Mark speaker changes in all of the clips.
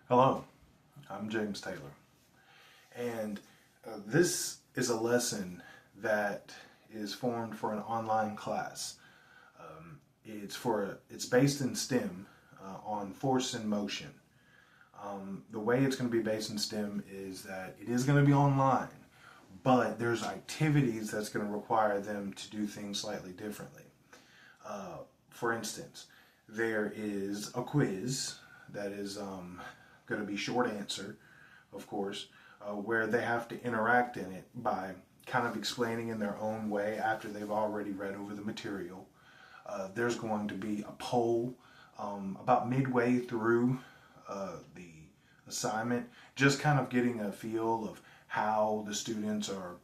Speaker 1: Hello, I'm James Taylor, and this is a lesson that is formed for an online class. It's based in STEM on force and motion. The way it's going to be based in STEM is that it is going to be online, but there's activities that's going to require them to do things slightly differently. For instance, there is a quiz that is going to be short answer, of course, where they have to interact in it by kind of explaining in their own way after they've already read over the material. There's going to be a poll about midway through the assignment, just kind of getting a feel of how the students are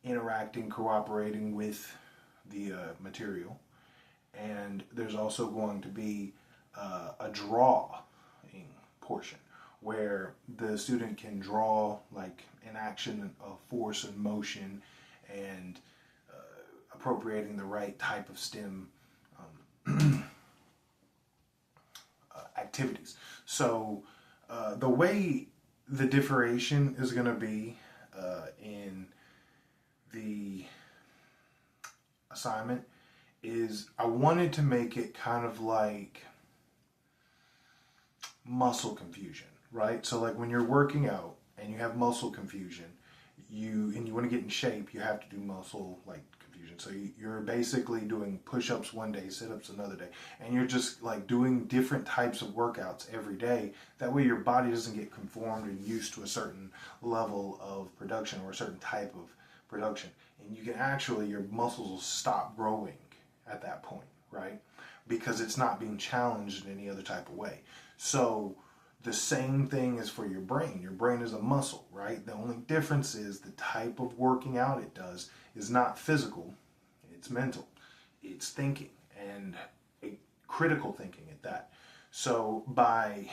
Speaker 1: interacting, cooperating with the material. And there's also going to be a drawing portion where the student can draw like an action of force and motion and appropriating the right type of STEM activities. So the way the differentiation is going to be in the assignment is I wanted to make it kind of like muscle confusion, right? So like when you're working out and you have muscle confusion, you want to get in shape, you have to do muscle like confusion. So you're basically doing push-ups one day, sit-ups another day, and you're just like doing different types of workouts every day. That way your body doesn't get conformed and used to a certain level of production or a certain type of production. And you can actually, your muscles will stop growing at that point, right? Because it's not being challenged in any other type of way. So the same thing is for your brain. Your brain is a muscle, right? The only difference is the type of working out it does is not physical, it's mental. It's thinking, and a critical thinking at that. So by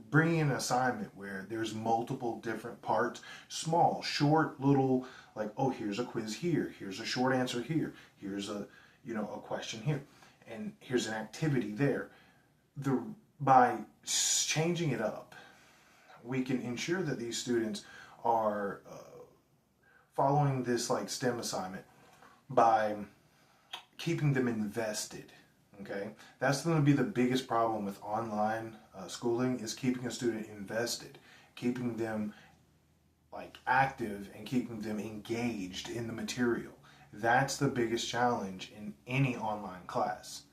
Speaker 1: bringing an assignment where there's multiple different parts, small, short, little, like, oh, here's a quiz here, here's a short answer here, here's a a question here, and here's an activity there. By changing it up, we can ensure that these students are following this like STEM assignment by keeping them invested. Okay, that's going to be the biggest problem with online schooling, is keeping a student invested, keeping them like active and keeping them engaged in the material. That's the biggest challenge in any online class.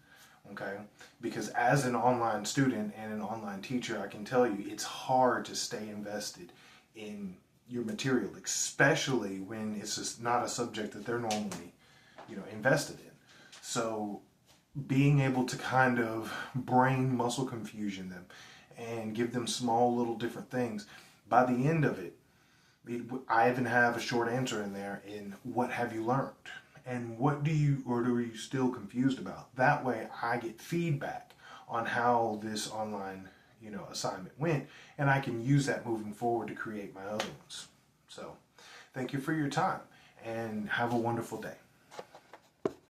Speaker 1: Okay, because as an online student and an online teacher, I can tell you it's hard to stay invested in your material, especially when it's just not a subject that they're normally invested in. So being able to kind of brain muscle confusion them and give them small little different things, by the end of it, I even have a short answer in there in what have you learned and what do you, or are you still confused about? That way I get feedback on how this online assignment went, and I can use that moving forward to create my other ones. So thank you for your time and have a wonderful day.